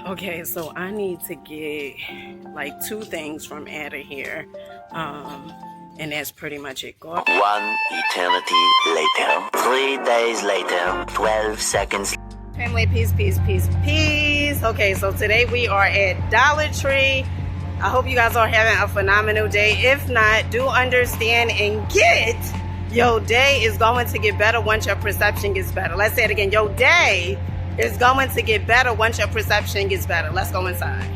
Okay, so I need to get like 2 things from out of here. And that's pretty much it. Go. 1 eternity later. 3 days later. 12 seconds. Family, peace, peace, peace, peace. Okay, so today we are at Dollar Tree. I hope you guys are having a phenomenal day. If not, do understand and get your day is going to get better once your perception gets better. Let's say it again. Your day is going to get better once your perception gets better. Let's go inside.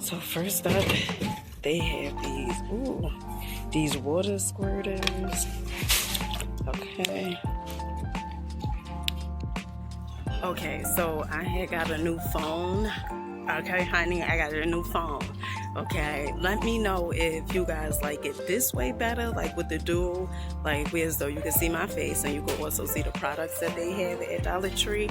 So first up, they have these water squirters. Okay, so I had got a new phone. Okay, honey, I got a new phone. Okay, let me know if you guys like it this way better, like with the dual, like where so you can see my face and you can also see the products that they have at Dollar Tree.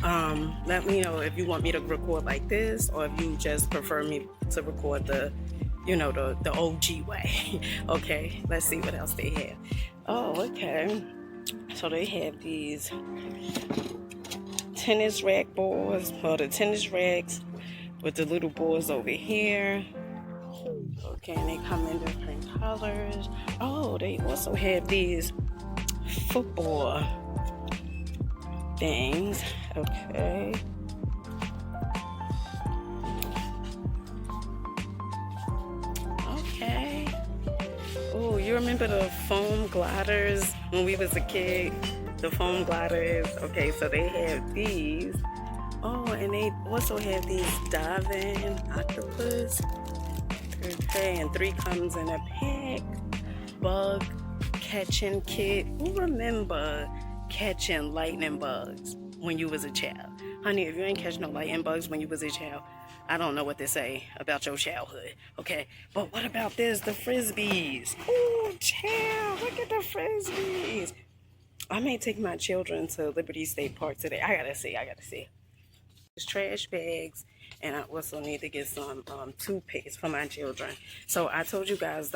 Let me know if you want me to record like this or if you just prefer me to record the OG way. Okay, let's see what else they have. Oh, okay. So they have these tennis rack boards, or the tennis racks with the little boards over here. Okay, and they come in different colors. Oh, they also have these football things. Okay. Okay. Oh, you remember the foam gliders when we was a kid? The foam gliders. Okay, so they have these. Oh, and they also have these diving octopus. Okay, and 3 comes in a pack. Bug catching kit. Who remember catching lightning bugs when you was a child? Honey, if you ain't catch no lightning bugs when you was a child, I don't know what to say about your childhood, okay? But what about this? The Frisbees. Ooh, child, look at the Frisbees. I may take my children to Liberty State Park today. I gotta see. There's trash bags, and I also need to get some toothpaste for my children. So I told you guys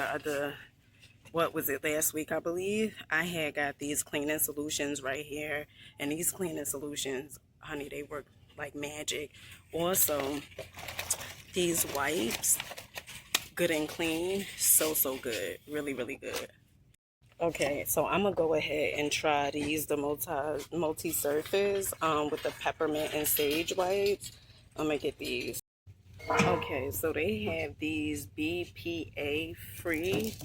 what was it, last week, I believe? I had got these cleaning solutions right here, and these cleaning solutions, honey, they work like magic. Also, these wipes, good and clean, so good, really good. Okay, so I'm gonna go ahead and try these, the multi-surface with the peppermint and sage wipes. I'm gonna get these. Okay, so they have these BPA free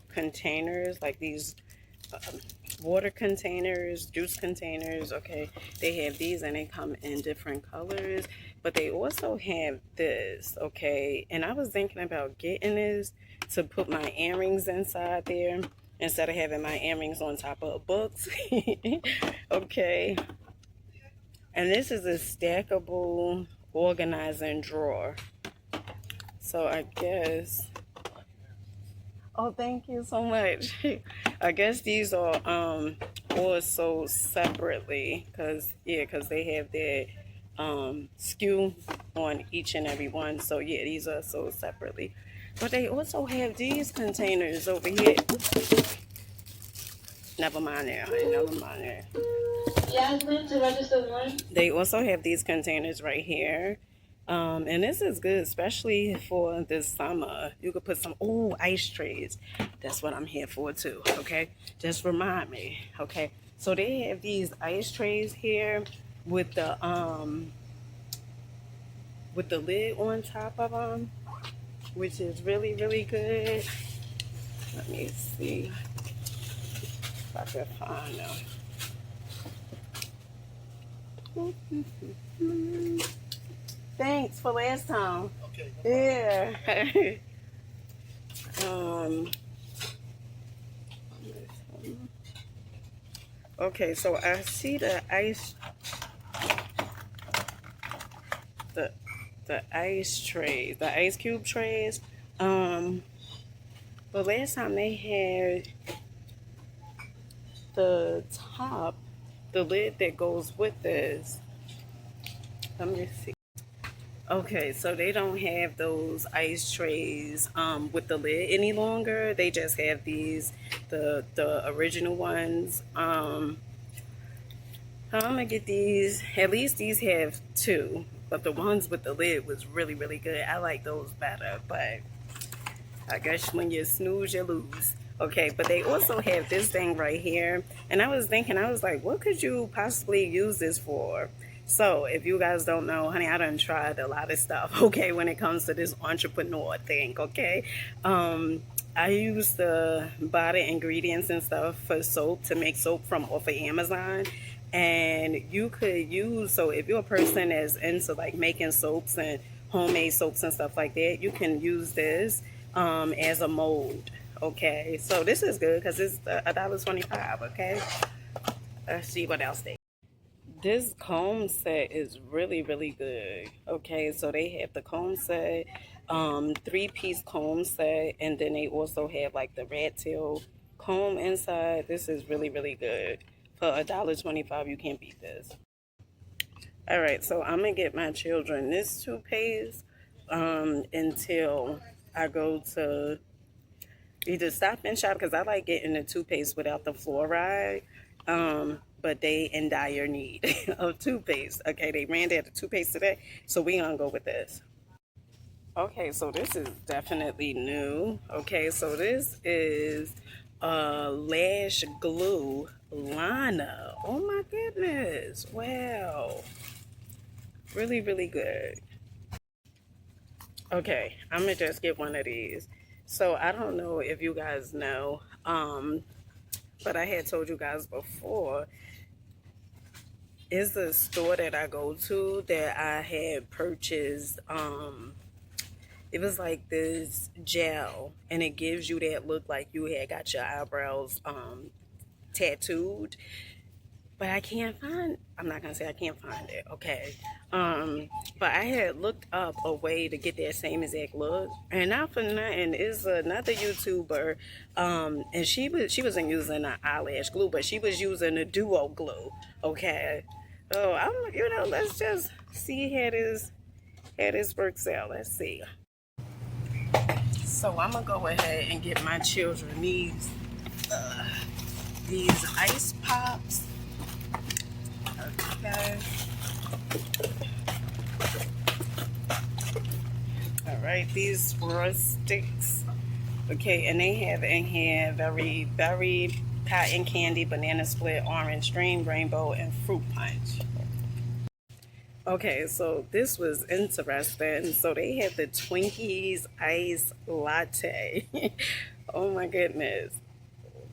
containers, like these water containers, juice containers. Okay, they have these and they come in different colors, but they also have this. Okay, and I was thinking about getting this to put my earrings inside there instead of having my earrings on top of books. Okay, and this is a stackable organizing drawer. So I guess, oh, thank you so much. I guess these are all sold separately because they have their SKU on each and every one. So yeah, these are sold separately. But they also have these containers over here. Never mind there. Jasmine, to register 1. They also have these containers right here. And this is good, especially for this summer. You could put some, ice trays. That's what I'm here for too, okay? Just remind me, okay? So they have these ice trays here with the lid on top of them, which is really good. Let me see if I can find them. Thanks for last time. Okay. Yeah. Okay, so I see the ice trays, the ice cube trays. But last time they had the top, the lid that goes with this. Let me see. Okay, so they don't have those ice trays with the lid any longer. They just have these, the original ones. I'm gonna get these. At least these have two, but the ones with the lid was really, really good. I like those better, but I guess when you snooze, you lose. Okay, but they also have this thing right here. And I was thinking, I was like, what could you possibly use this for? So if you guys don't know, honey, I done tried a lot of stuff, okay, when it comes to this entrepreneur thing, okay? I used to buy the ingredients and stuff for soap to make soap from off of Amazon. And you could use, so if you're a person that's into like making soaps and homemade soaps and stuff like that, you can use this as a mold. Okay, so this is good because it's $1.25. Okay, let's see what else they. This comb set is really, really good. Okay, so they have the comb set, three-piece comb set, and then they also have like the rat tail comb inside. This is really, really good. For $1.25, you can't beat this. All right, so I'm gonna get my children this toothpaste until I go to either Stop and Shop because I like getting the toothpaste without the fluoride. But they in dire need of toothpaste. Okay, they ran out of toothpaste today, so we gonna go with this. Okay, so this is definitely new. Okay, so this is lash glue liner. Oh my goodness! Wow, really, really good. Okay, I'm gonna just get one of these. So I don't know if you guys know, but I had told you guys before, is the store that I go to that I had purchased, it was like this gel and it gives you that look like you had got your eyebrows tattooed. But I can't find, I'm not gonna say I can't find it, okay. But I had looked up a way to get that same exact look, and not for nothing, is another YouTuber, and she wasn't using an eyelash glue, but she was using a duo glue, okay. Oh, let's just see how this works out. Let's see. So I'm gonna go ahead and get my children these ice pops. Okay. All right, these swirl sticks. Okay, and they have in here very cotton candy, banana split, orange dream, rainbow, and fruit punch. Okay, so this was interesting. So they had the Twinkies ice latte. Oh my goodness.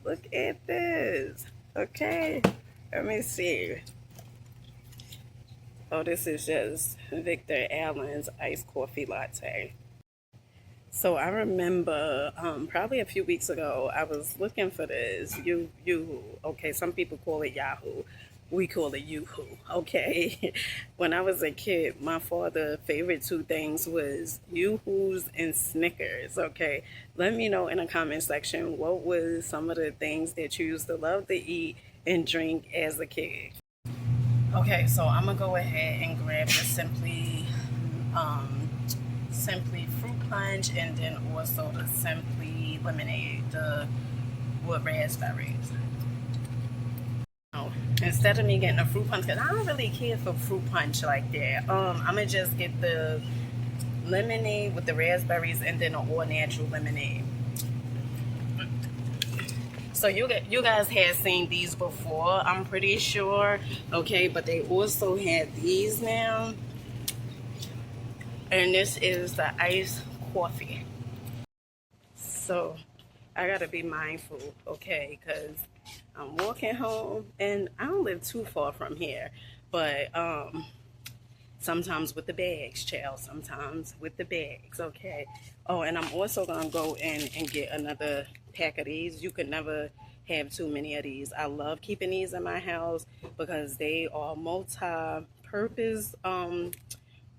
Look at this. Okay, let me see. Oh, this is just Victor Allen's iced coffee latte. So I remember probably a few weeks ago, I was looking for this. Okay, some people call it Yahoo. We call it Yoo-hoo, okay? When I was a kid, my father's favorite two things was Yoo-hoos and Snickers, okay? Let me know in the comment section what was some of the things that you used to love to eat and drink as a kid. Okay, so I'm gonna go ahead and grab the Simply Fruit Punch and then also the Simply Lemonade, with raspberries. Instead of me getting a fruit punch, because I don't really care for fruit punch like that. I'm gonna just get the lemonade with the raspberries and then an all natural lemonade. So you guys had seen these before, I'm pretty sure. Okay, but they also have these now. And this is the iced coffee. So I gotta be mindful, okay, because I'm walking home and I don't live too far from here, but sometimes with the bags, child, sometimes with the bags, okay. Oh, and I'm also gonna go in and get another pack of these. You could never have too many of these. I love keeping these in my house because they are multi-purpose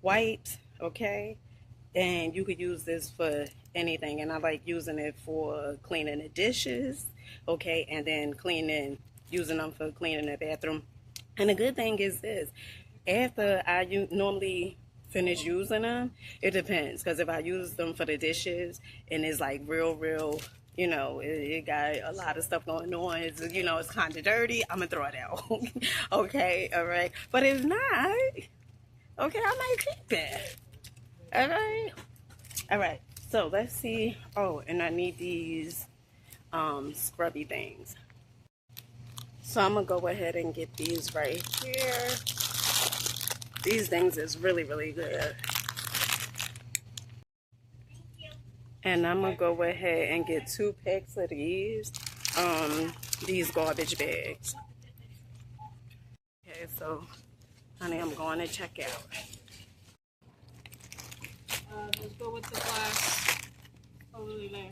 wipes, okay, and you could use this for anything, and I like using it for cleaning the dishes, okay, and then using them for cleaning the bathroom. And the good thing is this, after normally finish using them. It depends, because if I use them for the dishes and it's like real, you know, it got a lot of stuff going on, it's, you know, it's kind of dirty, I'm gonna throw it out. Okay, all right. But if not, okay, I might keep it. All right. All right. So let's see. Oh, and I need these scrubby things. So I'm gonna go ahead and get these right here. These things is really good. And I'm gonna go ahead and get 2 packs of these garbage bags. Okay, so honey, I'm going to check out. Let's go with the glass over there.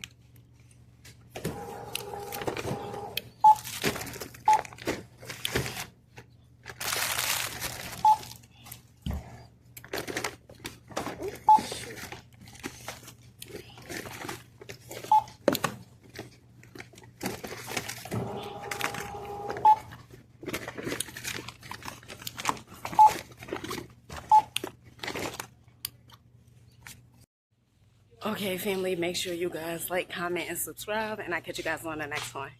Okay, family, make sure you guys like, comment, and subscribe, and I'll catch you guys on the next one.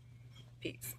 Peace.